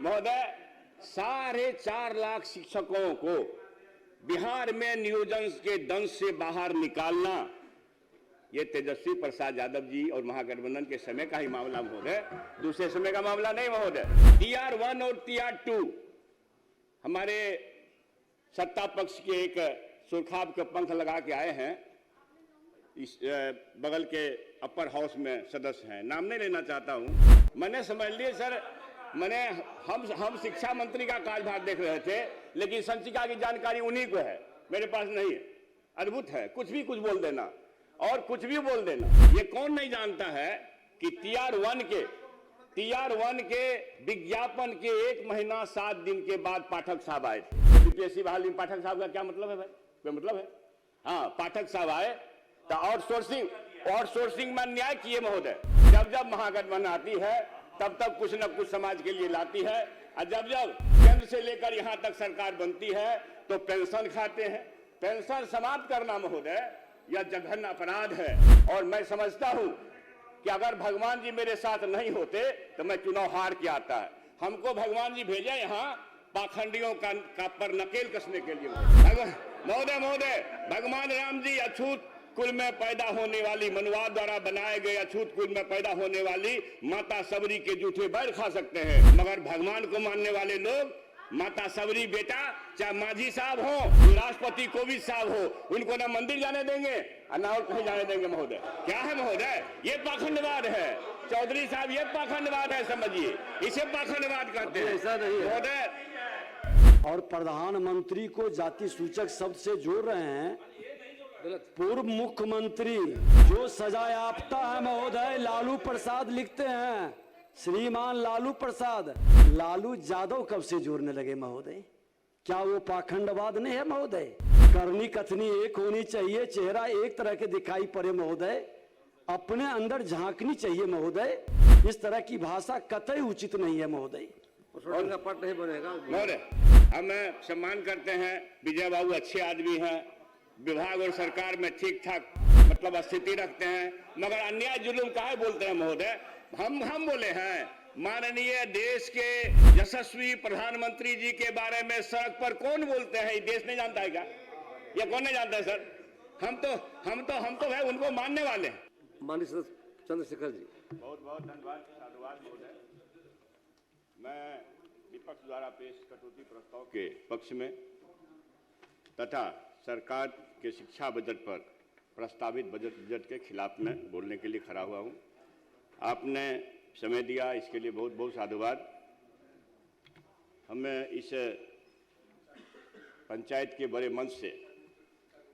महोदय, 4.5 लाख शिक्षकों को बिहार में नियोजन के दंश से बाहर निकालना, ये तेजस्वी प्रसाद यादव जी और महागठबंधन के समय का ही मामला महोदय, दूसरे समय का मामला नहीं महोदय। TR1 और TR2 हमारे सत्ता पक्ष के एक सुरखाब के पंख लगा के आए हैं, इस बगल के अपर हाउस में सदस्य हैं, नाम नहीं लेना चाहता हूं। मैंने समझ लिए सर, मैंने हम शिक्षा मंत्री का कार्यभार देख रहे थे, लेकिन संचिका की जानकारी उन्हीं को है, मेरे पास नहीं है। अद्भुत है, कुछ भी कुछ बोल देना और कुछ भी बोल देना। ये कौन नहीं जानता है कि TR1 के विज्ञापन के 1 महीना 7 दिन के बाद पाठक साहब आए थे। यूपीएससी बहाली में पाठक साहब का क्या मतलब है भाई? कोई मतलब है? हाँ, पाठक साहब आए तो आउटसोर्सिंग में न्याय किए महोदय। जब जब महागठबंधन आती है तब तब कुछ न कुछ समाज के लिए लाती है, और जब जब केंद्र से लेकर यहां तक सरकार बनती है तो पेंशन खाते हैं। पेंशन समाप्त करना महोदय यह जघन्य अपराध है, और मैं समझता हूं कि अगर भगवान जी मेरे साथ नहीं होते तो मैं चुनाव हार के आता है। हमको भगवान जी भेजे यहाँ पाखंडियों का पर नकेल कसने के लिए। महोदय, भगवान राम जी अछूत कुल में पैदा होने वाली, मनुवाद द्वारा बनाए गए अछूत कुल में पैदा होने वाली माता सबरी के जूठे बैर खा सकते हैं, मगर भगवान को मानने वाले लोग माता सबरी बेटा चाहे मांझी साहब हो, राष्ट्रपति कोविंद साहब हो, उनको ना मंदिर जाने देंगे और ना और कहीं जाने देंगे महोदय। क्या है महोदय? ये पाखंडवाद है चौधरी साहब, ये पाखंडवाद है, समझिए, इसे पाखंडवाद कहते हैं। ऐसा नहीं महोदय। और प्रधानमंत्री को जाति सूचक शब्द से जोड़ रहे हैं। पूर्व मुख्यमंत्री जो सजा याफ्ता है महोदय, लालू प्रसाद लिखते हैं, श्रीमान लालू प्रसाद। लालू यादव कब से जोड़ने लगे महोदय? क्या वो पाखंडवाद नहीं है महोदय? करनी कथनी एक होनी चाहिए, चेहरा एक तरह के दिखाई पड़े महोदय, अपने अंदर झांकनी चाहिए महोदय। इस तरह की भाषा कतई उचित नहीं है महोदय। पट नहीं बनेगा महोदय। हम सम्मान करते हैं, विजय बाबू अच्छे आदमी हैं, विभाग और सरकार में ठीक ठाक मतलब स्थिति रखते हैं, मगर अन्याय जुलूम काहे बोलते हैं महोदय? हम बोले हैं माननीय देश के यशस्वी प्रधानमंत्री जी के बारे में सड़क पर कौन बोलते हैं? देश नहीं जानता है क्या? ये कौन नहीं जानता है सर? हम तो है उनको मानने वाले हैं। माननीय चंद्रशेखर जी, बहुत बहुत धन्यवाद, साधुवाद महोदय। मैं विपक्ष द्वारा पेश कटौती प्रस्ताव के पक्ष में तथा सरकार के शिक्षा बजट पर प्रस्तावित बजट के खिलाफ में बोलने के लिए खड़ा हुआ हूं। आपने समय दिया, इसके लिए बहुत बहुत साधुवाद। हमें इस पंचायत के बड़े मंच से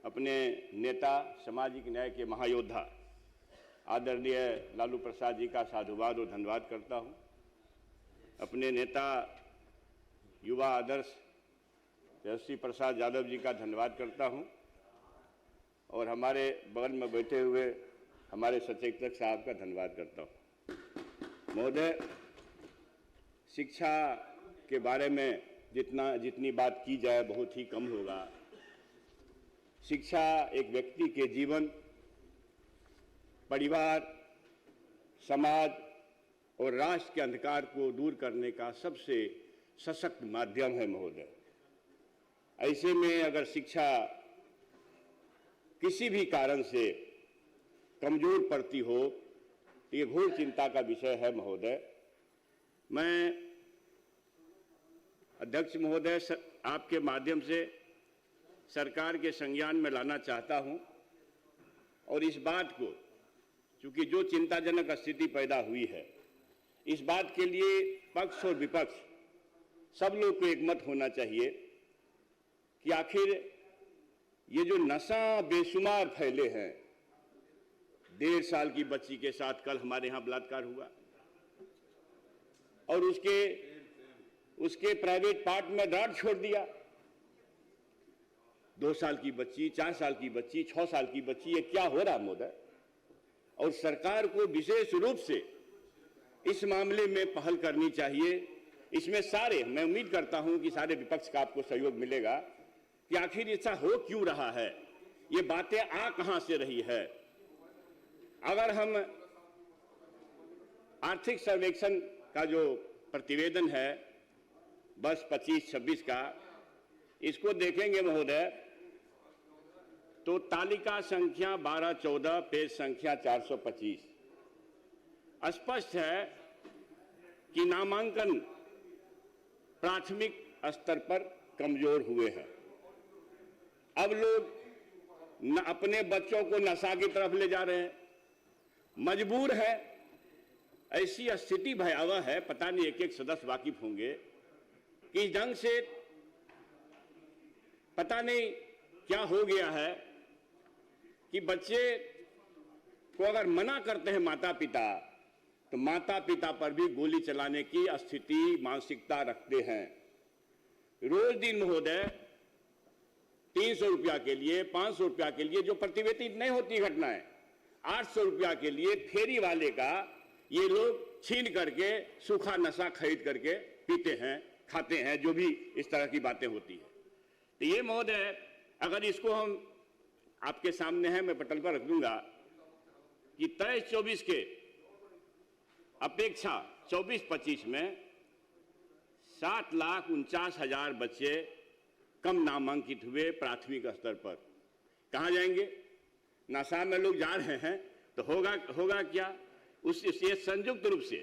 अपने नेता, सामाजिक न्याय के महायोद्धा आदरणीय लालू प्रसाद जी का साधुवाद और धन्यवाद करता हूं। अपने नेता युवा आदर्श तेजस्वी प्रसाद यादव जी का धन्यवाद करता हूं, और हमारे बगल में बैठे हुए हमारे सचेतक साहब का धन्यवाद करता हूं। महोदय, शिक्षा के बारे में जितनी बात की जाए बहुत ही कम होगा। शिक्षा एक व्यक्ति के जीवन, परिवार, समाज और राष्ट्र के अंधकार को दूर करने का सबसे सशक्त माध्यम है महोदय। ऐसे में अगर शिक्षा किसी भी कारण से कमजोर पड़ती हो तो ये घोर चिंता का विषय है महोदय। मैं अध्यक्ष महोदय आपके माध्यम से सरकार के संज्ञान में लाना चाहता हूं, और इस बात को, चूंकि जो चिंताजनक स्थिति पैदा हुई है, इस बात के लिए पक्ष और विपक्ष सब लोग को एकमत होना चाहिए कि आखिर ये जो नशा बेशुमार फैले हैं, 1.5 साल की बच्ची के साथ कल हमारे यहाँ बलात्कार हुआ, और उसके प्राइवेट पार्ट में रॉड छोड़ दिया। 2 साल की बच्ची, 4 साल की बच्ची, 6 साल की बच्ची, ये क्या हो रहा महोदय? और सरकार को विशेष रूप से इस मामले में पहल करनी चाहिए। इसमें सारे, मैं उम्मीद करता हूं कि सारे विपक्ष का आपको सहयोग मिलेगा कि आखिर ऐसा हो क्यों रहा है, ये बातें आ कहां से रही है। अगर हम आर्थिक सर्वेक्षण का जो प्रतिवेदन है बस 25-26 का, इसको देखेंगे महोदय तो तालिका संख्या 12-14 पेज संख्या 425 स्पष्ट है कि नामांकन प्राथमिक स्तर पर कमजोर हुए हैं। अब लोग अपने बच्चों को नशा की तरफ ले जा रहे हैं, मजबूर है। ऐसी स्थिति भयावह है, पता नहीं एक एक सदस्य वाकिफ होंगे कि इस ढंग से पता नहीं क्या हो गया है कि बच्चे को अगर मना करते हैं माता पिता, तो माता पिता पर भी गोली चलाने की स्थिति मानसिकता रखते हैं। रोज दिन महोदय 300 रुपया के लिए, 500 रुपया के लिए जो प्रतिवेदित नहीं होती घटनाएं, 800 रुपया के लिए फेरी वाले का ये लोग छीन करके सूखा नशा खरीद करके पीते हैं, खाते हैं, जो भी इस तरह की बातें होती है। तो ये महोदय अगर इसको हम आपके सामने है, मैं पटल पर रख दूंगा कि 23-24 के अपेक्षा 24-25 में 7,49,000 बच्चे कम नामांकित हुए प्राथमिक स्तर पर। कहाँ जाएंगे? नशा में लोग जा रहे हैं तो होगा क्या? उससे संयुक्त रूप से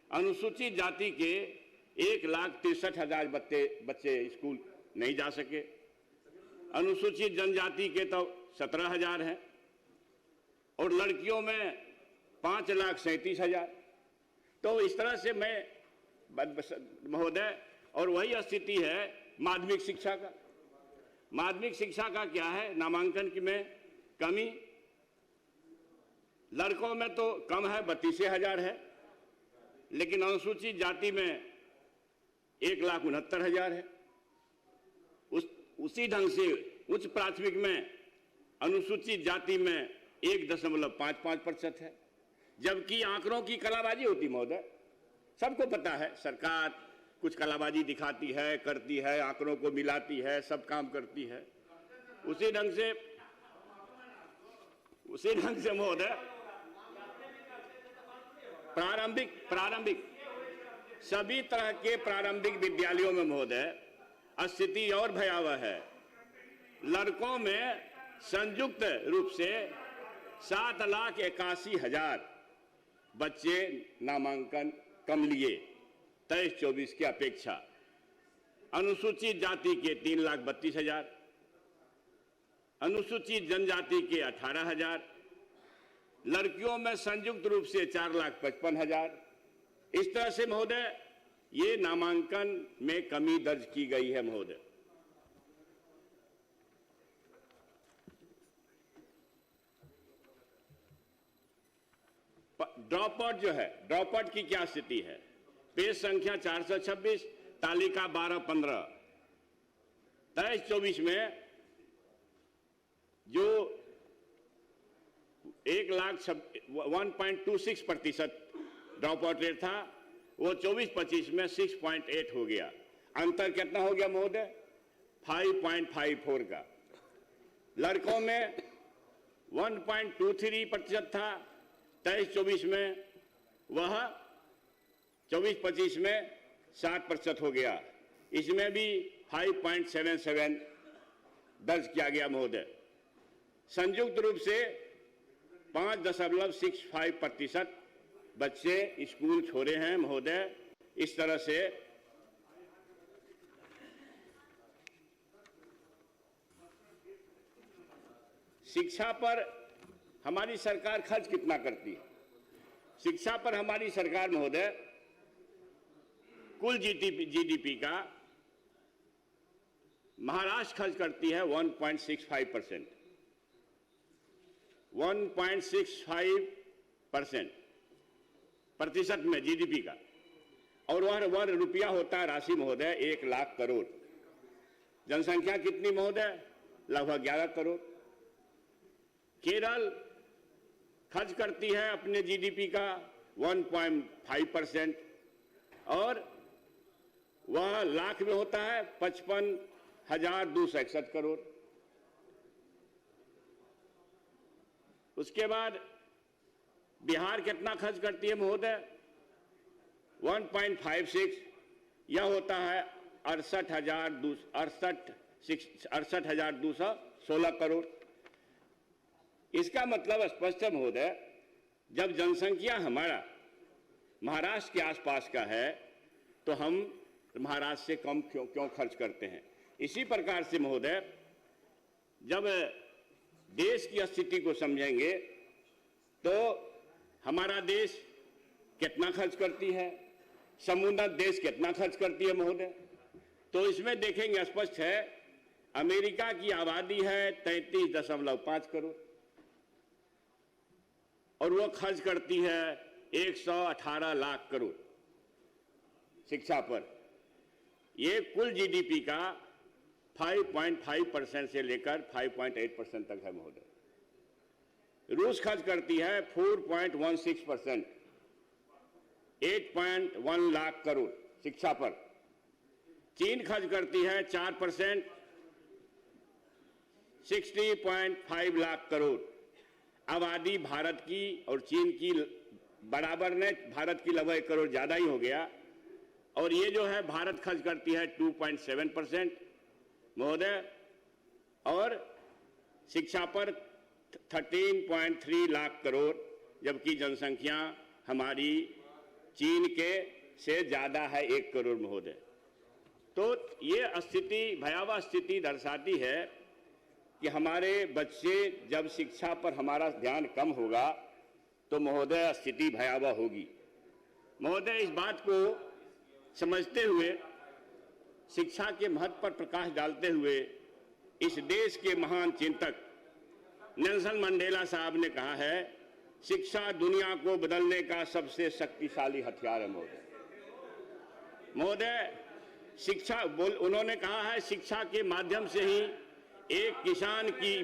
अनुसूचित जाति के 1,63,000 बच्चे स्कूल नहीं जा सके, अनुसूचित जनजाति के तो 17,000 हैं, और लड़कियों में 5,37,000। तो इस तरह से मैं महोदय, और वही स्थिति है माध्यमिक शिक्षा का। माध्यमिक शिक्षा का क्या है? नामांकन की में कमी, लड़कों में तो कम है, 32,000 है, लेकिन अनुसूचित जाति में 1,69,000 है। उसी ढंग से उच्च प्राथमिक में अनुसूचित जाति में 1.55% है, जबकि आंकड़ों की कलाबाजी होती महोदय। सबको पता है, सरकार कुछ कलाबाजी दिखाती है, करती है, आंकड़ों को मिलाती है, सब काम करती है। उसी ढंग से महोदय प्रारंभिक सभी तरह के प्रारंभिक विद्यालयों में महोदय स्थिति और भयावह है। लड़कों में संयुक्त रूप से 7,81,000 बच्चे नामांकन कम लिए 23-24 की अपेक्षा। अनुसूचित जाति के 3,32,000, अनुसूचित जनजाति के 18,000, लड़कियों में संयुक्त रूप से 4,55,000। इस तरह से महोदय ये नामांकन में कमी दर्ज की गई है महोदय। ड्रॉप आउट जो है, ड्रॉप आउट की क्या स्थिति है? पेज संख्या 426, तालिका 12-15, 23-24 में जो 1,26% ड्रॉप आउट रेट था, वो 24-25 में 6.8 हो गया। अंतर कितना हो गया महोदय? 5.54 का। लड़कों में 1.23% था 23-24 में, वह 24-25 में 7% हो गया। इसमें भी 5.77 दर्ज किया गया महोदय। संयुक्त रूप से 5.65% बच्चे स्कूल छोड़े हैं महोदय। इस तरह से शिक्षा पर हमारी सरकार खर्च कितना करती है? शिक्षा पर हमारी सरकार महोदय कुल जीडीपी का महाराष्ट्र खर्च करती है 1.65%, 1.65% प्रतिशत में जीडीपी का, और वह रुपया होता है राशि महोदय 1 लाख करोड़। जनसंख्या कितनी महोदय? लगभग 11 करोड़। केरल खर्च करती है अपने जीडीपी का 1.5%, और वह लाख में होता है 55,261 करोड़। उसके बाद बिहार कितना खर्च करती है महोदय? 1.56, यह होता है 68,216 करोड़। इसका मतलब स्पष्ट है महोदय, जब जनसंख्या हमारा महाराष्ट्र के आसपास का है तो हम महाराष्ट्र से कम क्यों खर्च करते हैं। इसी प्रकार से महोदय, जब देश की स्थिति को समझेंगे तो हमारा देश कितना खर्च करती है, समुन्नत देश कितना खर्च करती है महोदय, तो इसमें देखेंगे स्पष्ट है। अमेरिका की आबादी है 33.5 करोड़ और वो खर्च करती है 118 लाख करोड़ शिक्षा पर। ये कुल जीडीपी का 5.5% से लेकर 5.8% तक है महोदय। रूस खर्च करती है 4.16%, 8.1 लाख करोड़ शिक्षा पर। चीन खर्च करती है 4%, 60.5 लाख करोड़। आबादी भारत की और चीन की बराबर ने, भारत की लगभग 1 करोड़ ज्यादा ही हो गया। और ये जो है भारत खर्च करती है 2.7% महोदय, और शिक्षा पर 13.3 लाख करोड़, जबकि जनसंख्या हमारी चीन के से ज्यादा है 1 करोड़ महोदय। तो ये स्थिति, भयावह स्थिति दर्शाती है कि हमारे बच्चे, जब शिक्षा पर हमारा ध्यान कम होगा तो महोदय स्थिति भयावह होगी महोदय। इस बात को समझते हुए, शिक्षा के महत्व पर प्रकाश डालते हुए, इस देश के महान चिंतक नेल्सन मंडेला साहब ने कहा है, शिक्षा दुनिया को बदलने का सबसे शक्तिशाली हथियार है महोदय। शिक्षा उन्होंने कहा है, शिक्षा के माध्यम से ही एक किसान की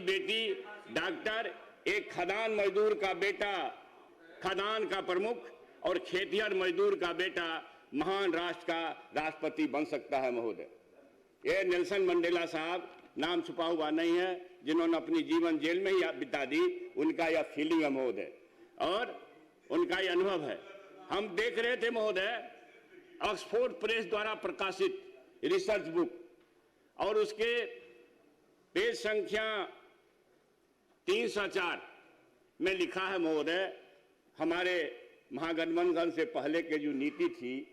बेटी डॉक्टर, एक खदान मजदूर का बेटा खदान का प्रमुख, और खेतिहर मजदूर का बेटा महान राष्ट्र का राष्ट्रपति बन सकता है महोदय। ये नेल्सन मंडेला साहब नाम छुपा हुआ नहीं है, जिन्होंने अपनी जीवन जेल में ही बिता दी, उनका यह फीलिंग है महोदय और उनका यह अनुभव है। हम देख रहे थे महोदय, ऑक्सफोर्ड प्रेस द्वारा प्रकाशित रिसर्च बुक, और उसके पेज संख्या 304 में लिखा है महोदय, हमारे महागठबंधन से पहले के जो नीति थी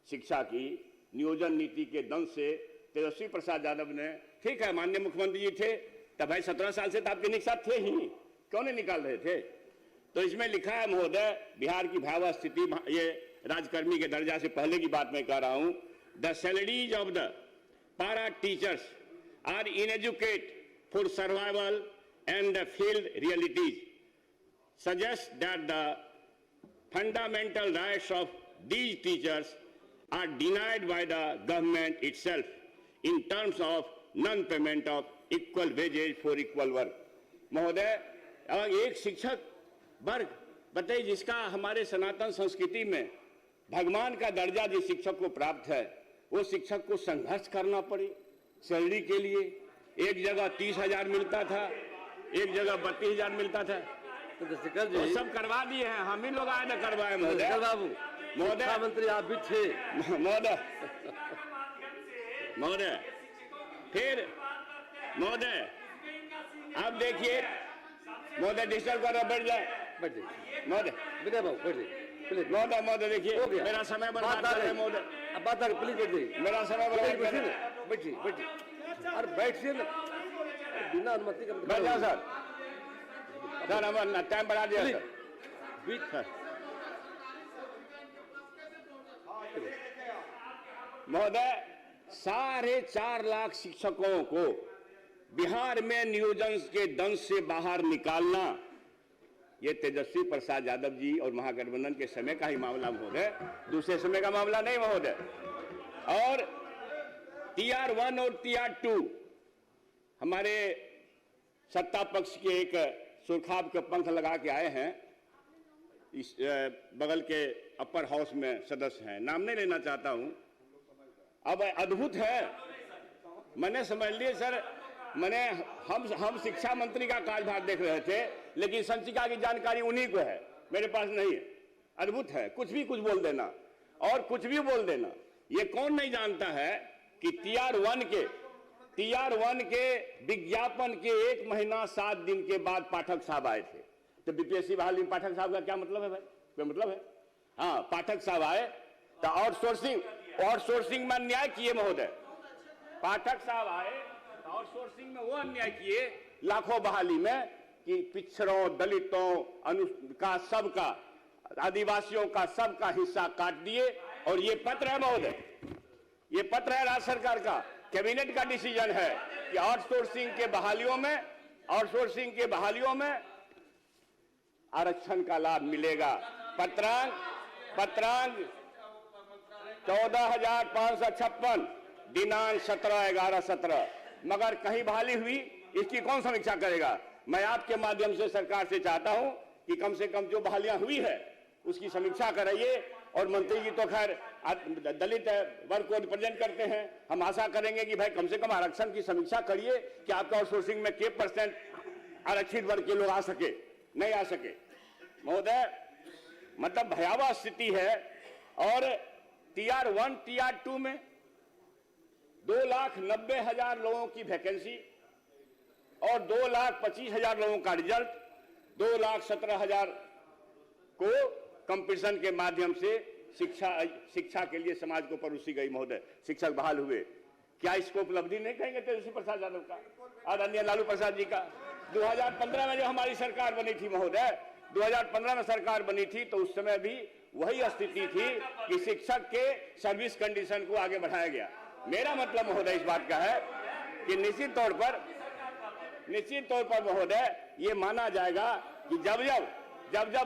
शिक्षा की, नियोजन नीति के दंश से तेजस्वी प्रसाद यादव ने, ठीक है माननीय मुख्यमंत्री जी थे तब, भाई 17 साल से तो आपके निकट साथ थे ही, क्यों नहीं निकाल रहे थे। तो इसमें लिखा है महोदय, बिहार की भयावह स्थिति, ये राजकर्मी के दर्जा से पहले की बात मैं कह रहा हूं। The salaries of the para teachers are inadequate for survival and the field realities suggest that the fundamental rights of these teachers are denied by the government itself in terms of non-payment of equal wages for equal work। महोदय, एक शिक्षक वर्ग बताइए, जिसका हमारे सनातन संस्कृति में भगवान का दर्जा जिस शिक्षक को प्राप्त है, वो शिक्षक को संघर्ष करना पड़े सैलरी के लिए। एक जगह 30,000 मिलता था, एक जगह 32,000 मिलता था, चंद्रशेखर जी, वो सब करवा दिए हैं, हम ही लोग आए ना करवाए महोदय। बाबू महोदय, मंत्री आप भी थे महोदय, फिर महोदय आप देखिए महोदय, डिस्टर्ब कर रहा, बैठ जाए महोदय, विनय बाबू बैठ जाइए प्लीज। महोदय देखिए मेरा समय बर्बाद कर रहे हैं महोदय, अब बात आ रही, प्लीज बैठ जाइए, मेरा समय बर्बाद कर रहे हैं। बैठिए अरे बैठिए ना, बिना अनुमति का बैठ जाओ सर, हम टाइम बढ़ा दिया सर। महोदय, 4.5 लाख शिक्षकों को बिहार में नियोजन के दंश से बाहर निकालना, ये तेजस्वी प्रसाद यादव जी और महागठबंधन के समय का ही मामला महोदय, दूसरे समय का मामला नहीं महोदय। और TR1 और TR2 हमारे सत्ता पक्ष के एक सुरखाब के पंख लगा के आए हैं, इस बगल के अपर हाउस में सदस्य हैं, नाम नहीं लेना चाहता हूं। अब अद्भुत है, मैंने समझ लिए सर, मैंने हम शिक्षा मंत्री का कार्यभार देख रहे थे, लेकिन संचिका की जानकारी उन्हीं को है, मेरे पास नहीं है। अद्भुत है, कुछ बोल देना और कुछ भी बोल देना। ये कौन नहीं जानता है कि TR1 के विज्ञापन के 1 महीना 7 दिन के बाद पाठक साहब आए थे। तो बीपीएससी बहाली में पाठक साहब का क्या मतलब है भाई? क्या मतलब है? हाँ, पाठक साहब आए तो आउटसोर्सिंग में अन्याय किए महोदय। पाठक साहब आए तो आउटसोर्सिंग में वो अन्याय किए लाखों बहाली में कि पिछड़ों, दलितों का, सबका, आदिवासियों का सबका हिस्सा काट दिए। और ये पत्र है महोदय, ये पत्र है राज्य सरकार का, कैबिनेट का डिसीजन है कि आउटसोर्सिंग के बहालियों में आरक्षण का लाभ मिलेगा। पत्रांक 14,556 दिनांक 17/11/17। मगर कहीं बहाली हुई, इसकी कौन समीक्षा करेगा? मैं आपके माध्यम से सरकार से चाहता हूं कि कम से कम जो बहालियां हुई है उसकी समीक्षा कराइए। और मंत्री जी तो खैर दलित वर्ग को रिप्रेजेंट करते हैं, हम आशा करेंगे कि भाई कम से कम आरक्षण की समीक्षा करिए कि आपका आउटसोर्सिंग में के % आरक्षित वर्ग के लोग आ सके, नहीं आ सके। महोदय, मतलब भयावह स्थिति है। और TR1 TR2 में 2,90,000 लोगों की वैकेंसी और 2,25,000 लोगों का रिजल्ट, 2,17,000 को कंपटीशन के माध्यम से शिक्षा के लिए समाज को परोसी गई। महोदय, शिक्षक बहाल हुए। क्या इसको उपलब्धि नहीं कहेंगे तेजस्वी प्रसाद यादव का, आदरणीय लालू प्रसाद जी का? 2015 में जो हमारी सरकार बनी थी महोदय, 2015 में सरकार बनी थी तो उस समय भी वही स्थिति थी कि शिक्षक के सर्विस कंडीशन को आगे बढ़ाया गया। मेरा मतलब महोदय इस बात का है कि निश्चित तौर पर महोदय ये माना जाएगा कि जब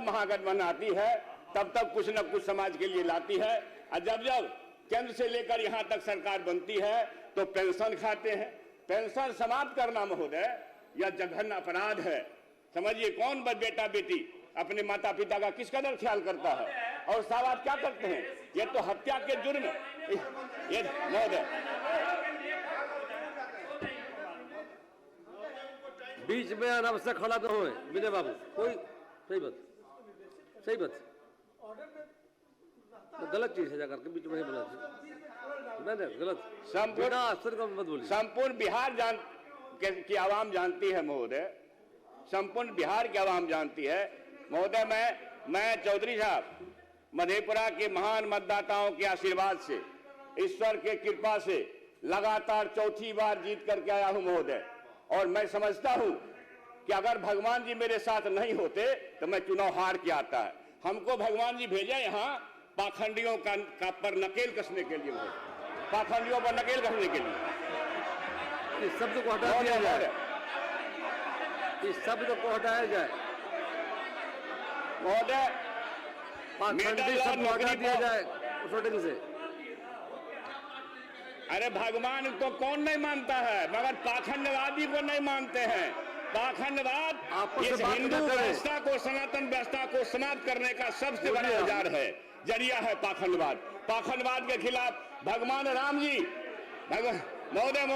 महागठबंधन आती है तब कुछ न कुछ समाज के लिए लाती है। और जब केंद्र से लेकर यहां तक सरकार बनती है तो पेंशन खाते हैं। पेंशन समाप्त करना महोदय यह जघन्य अपराध है। समझिए, कौन बेटा बेटी अपने माता पिता का किस कदर ख्याल करता है? और साहब आप क्या करते हैं? ये तो हत्या के जुर्म, ये महोदय बीच में अनावश्यक खड़ा न होए विनय बाबू, कोई सही बात गलत चीज है, जाकर के बीच में नहीं बोला, नहीं गलत। संपूर्ण बिहार की आवाम जानती है महोदय, संपूर्ण बिहार की आवाम जानती है महोदय। मैं चौधरी साहब मधेपुरा के महान मतदाताओं के आशीर्वाद से, ईश्वर के कृपा से लगातार चौथी बार जीत करके आया हूं महोदय। और मैं समझता हूं कि अगर भगवान जी मेरे साथ नहीं होते तो मैं चुनाव हार के आता है। हमको भगवान जी भेजे यहाँ पाखंडियों का पर नकेल कसने के लिए, पाखंडियों पर नकेल कसने के लिए। इस शब्द को हटा दिया जाए, इस शब्द को हटाया जाए महोदय। पाखंडी शब्द हटा दिया जाए शूटिंग से। अरे भगवान तो कौन नहीं मानता है, मगर पाखंडवादी को नहीं मानते हैं। पाखंडवाद इस हिंदू व्यवस्था को, सनातन व्यवस्था को समाप्त करने का सबसे बड़ा औजार है, जरिया है पाखंडवाद। पाखंडवाद के खिलाफ भगवान राम जी, महोदय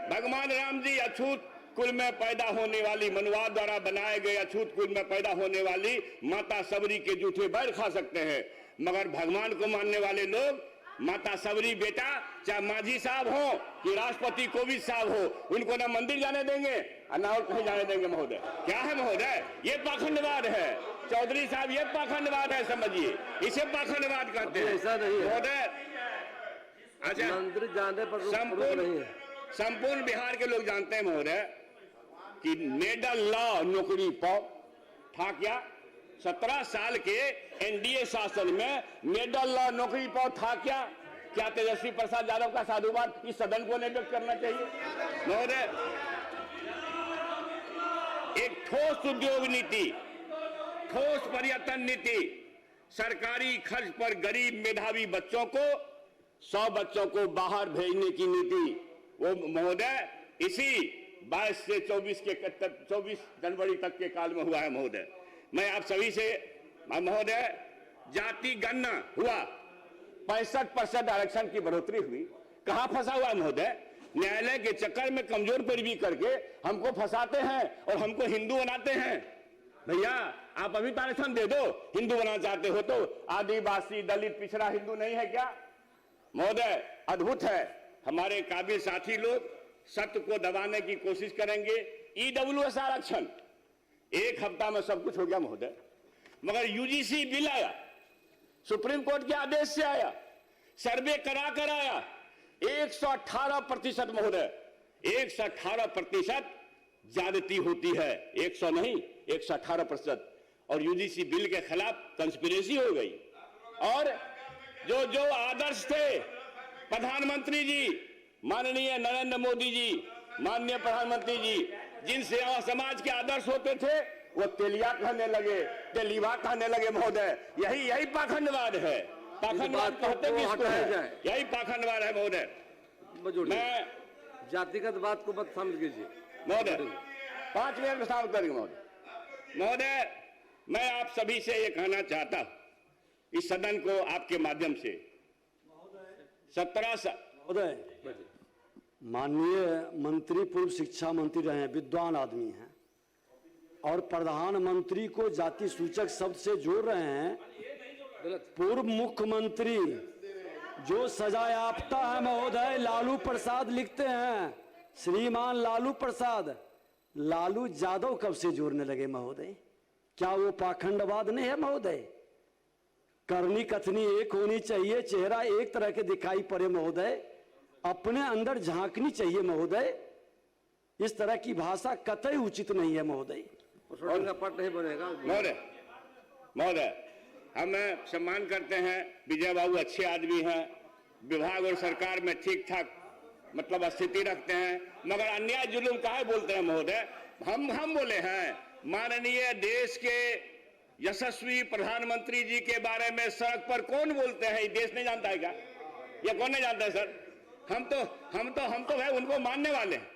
भगवान राम जी अछूत कुल में पैदा होने वाली, मनुवाद द्वारा बनाए गए अछूत कुल में पैदा होने वाली माता सबरी के जूठे बैर खा सकते हैं, मगर भगवान को मानने वाले लोग माता सबरी बेटा चाहे मांझी साहब हो कि राष्ट्रपति कोविंद साहब हो, उनको ना मंदिर जाने देंगे और ना और कहीं जाने देंगे महोदय। क्या है महोदय? ये पाखंडवाद है चौधरी साहब, ये पाखंडवाद है, समझिए, इसे पाखंडवाद कहते हैं। ऐसा नहीं है महोदय। अच्छा, मंदिर जाने पर संपूर्ण बिहार के लोग जानते हैं महोदय कि मेडल लॉ नौकरी पाओ था क्या? 17 साल के एनडीए शासन में मेडल लॉ नौकरी पाओ था क्या? क्या तेजस्वी प्रसाद यादव का साधुवाद इस सदन को नहीं व्यक्त करना चाहिए महोदय? एक ठोस उद्योग नीति, ठोस पर्यटन नीति, सरकारी खर्च पर गरीब मेधावी बच्चों को, 100 बच्चों को बाहर भेजने की नीति, वो महोदय इसी 22 से 24 जनवरी तक के काल में हुआ है महोदय। मैं आप सभी से महोदय, जाति गणना हुआ, 65% आरक्षण की बढ़ोतरी हुई, कहां फंसा हुआ है महोदय? न्यायालय के चक्कर में कमजोर पैरवी करके हमको फंसाते हैं और हमको हिंदू बनाते हैं। भैया आप अभी तो आरक्षण दे दो, हिंदू बनाना चाहते हो तो। आदिवासी, दलित, पिछड़ा हिंदू नहीं है क्या? महोदय अद्भुत है, हमारे काबिल साथी लोग सत्य को दबाने की कोशिश करेंगे। ईडब्ल्यूएस आरक्षण 1 हफ्ता में सब कुछ हो गया महोदय, मगर यूजीसी बिल आया, सुप्रीम कोर्ट के आदेश से आया, सर्वे करा कर आया, 118% महोदय, 118% ज्यादती होती है, 100 नहीं 118%। और यूजीसी बिल के खिलाफ कंस्पिरेसी हो गई। और जो आदर्श थे प्रधानमंत्री जी, माननीय नरेंद्र मोदी जी, माननीय प्रधानमंत्री जी, जिनसे समाज के आदर्श होते थे, वो तेलिया कहने लगे, तेलीवा कहने लगे महोदय। यही पाखंडवाद है। पाखंडवाद कहते किसको है? यही पाखंडवाद है महोदय। मैं जातिगत बात को मत समझ लीजिए महोदय, 5 मिनट में शामिल करेंगे महोदय। महोदय मैं आप सभी से ये कहना चाहता हूं, इस सदन को आपके माध्यम से 17 महोदय, माननीय मंत्री पूर्व शिक्षा मंत्री रहे हैं, विद्वान आदमी हैं, और प्रधानमंत्री को जाति सूचक शब्द से जोड़ रहे हैं। पूर्व मुख्यमंत्री जो सजा याफ्ता है महोदय, लालू प्रसाद लिखते हैं, श्रीमान लालू प्रसाद। लालू यादव कब से जोड़ने लगे महोदय? क्या वो पाखंडवाद नहीं है महोदय? करनी कथनी एक होनी चाहिए, चेहरा एक तरह के दिखाई पड़े महोदय, अपने अंदर झांकनी चाहिए महोदय। इस तरह की भाषा कतई उचित नहीं है महोदय। पट नहीं बनेगा महोदय। हम सम्मान करते हैं, विजय बाबू अच्छे आदमी हैं, विभाग और सरकार में ठीक ठाक मतलब स्थिति रखते हैं, मगर अन्याय जुलूम काहे बोलते हैं महोदय? हम बोले हैं माननीय देश के यशस्वी प्रधानमंत्री जी के बारे में सड़क पर कौन बोलते हैं? ये देश नहीं जानता है क्या? ये कौन नहीं जानता है सर? हम तो भाई उनको मानने वाले हैं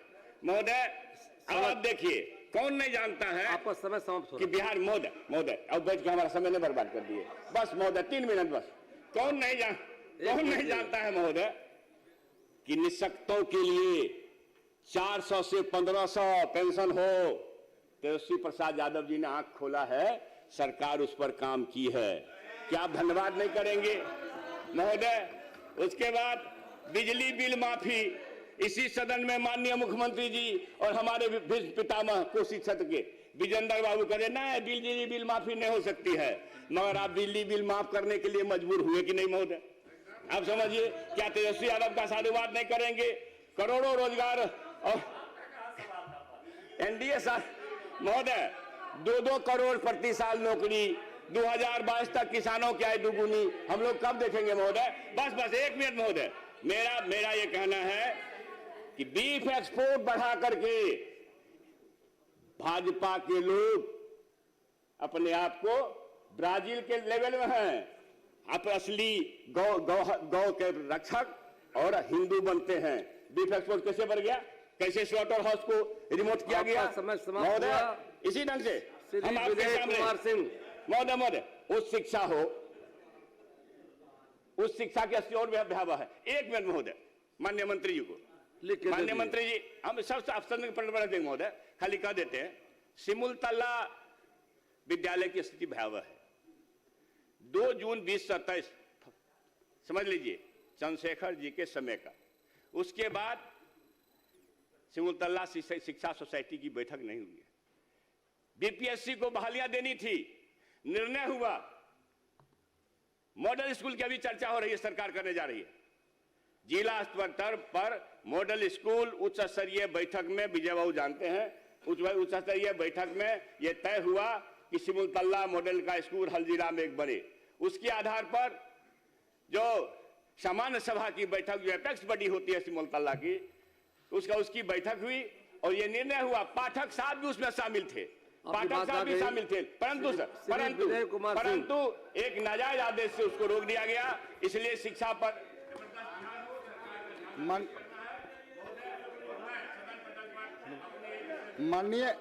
महोदय। अब आप देखिए कौन नहीं जानता है आपका समय समाप्त हो कि बिहार महोदय अब बैठ के हमारा समय नहीं बर्बाद कर दिए, बस महोदय 3 मिनट बस। कौन नहीं जानता है महोदय कि निःशक्तों के लिए 400 से 1500 पेंशन हो? तेजस्वी प्रसाद यादव जी ने आंख खोला है, सरकार उस पर काम की है। क्या आप धन्यवाद नहीं करेंगे महोदय? उसके बाद बिजली बिल माफी, इसी सदन में माननीय मुख्यमंत्री जी और हमारे भीष्म पितामह कोसी क्षेत्र के विजेंद्र बाबू कहे ना बिजली बिल माफी नहीं हो सकती है, मगर आप बिजली बिल माफ करने के लिए मजबूर हुए कि नहीं महोदय? आप समझिए, क्या तेजस्वी यादव का साधुवाद नहीं करेंगे? करोड़ों रोजगार और एनडीए महोदय 2-2 करोड़ प्रति साल नौकरी, 2022 तक किसानों की आय दुगुनी, हम लोग कब देखेंगे महोदय? बस 1 मिनट महोदय, मेरा ये कहना है कि बीफ एक्सपोर्ट बढ़ा करके भाजपा के लोग अपने आप को ब्राजील के लेवल में हैं। आप असली गौ के रक्षक और हिंदू बनते हैं। बीफ एक्सपोर्ट कैसे बढ़ गया? कैसे स्लॉटर हाउस को रिमोट किया गया महोदय? इसी ढंग से हम आपके सामने महोदय उच्च शिक्षा हो, उस शिक्षा की अस्थिति और भयावह है। 1 मिनट महोदय, माननीय मंत्री जी को, माननीय मंत्री जी हम सब अफसर देंगे महोदय, खाली कह देते हैं सिमुलतला विद्यालय की स्थिति भयावह है। 2 जून 2027 समझ लीजिए चंद्रशेखर जी के समय का, उसके बाद सिमुलतला शिक्षा सोसाइटी की बैठक नहीं हुई है। बीपीएससी को बहालियां देनी थी, निर्णय हुआ। मॉडल स्कूल की अभी चर्चा हो रही है, सरकार करने जा रही है। जिला स्तर पर मॉडल स्कूल उच्च स्तरीय बैठक में, विजय बाबू जानते हैं, उच्च स्तरीय बैठक में यह तय हुआ कि सिमुलतला मॉडल का स्कूल हल्दीरा में एक बने। उसके आधार पर जो सामान्य सभा की बैठक, जो एपेक्स बॉडी होती है सिमुलतला की, उसकी बैठक हुई और यह निर्णय हुआ। पाठक साहब भी उसमें शामिल थे, पाठक साहब भी शामिल थे, परंतु एक नाजायज आदेश से उसको रोक दिया गया। इसलिए शिक्षा पर माननीय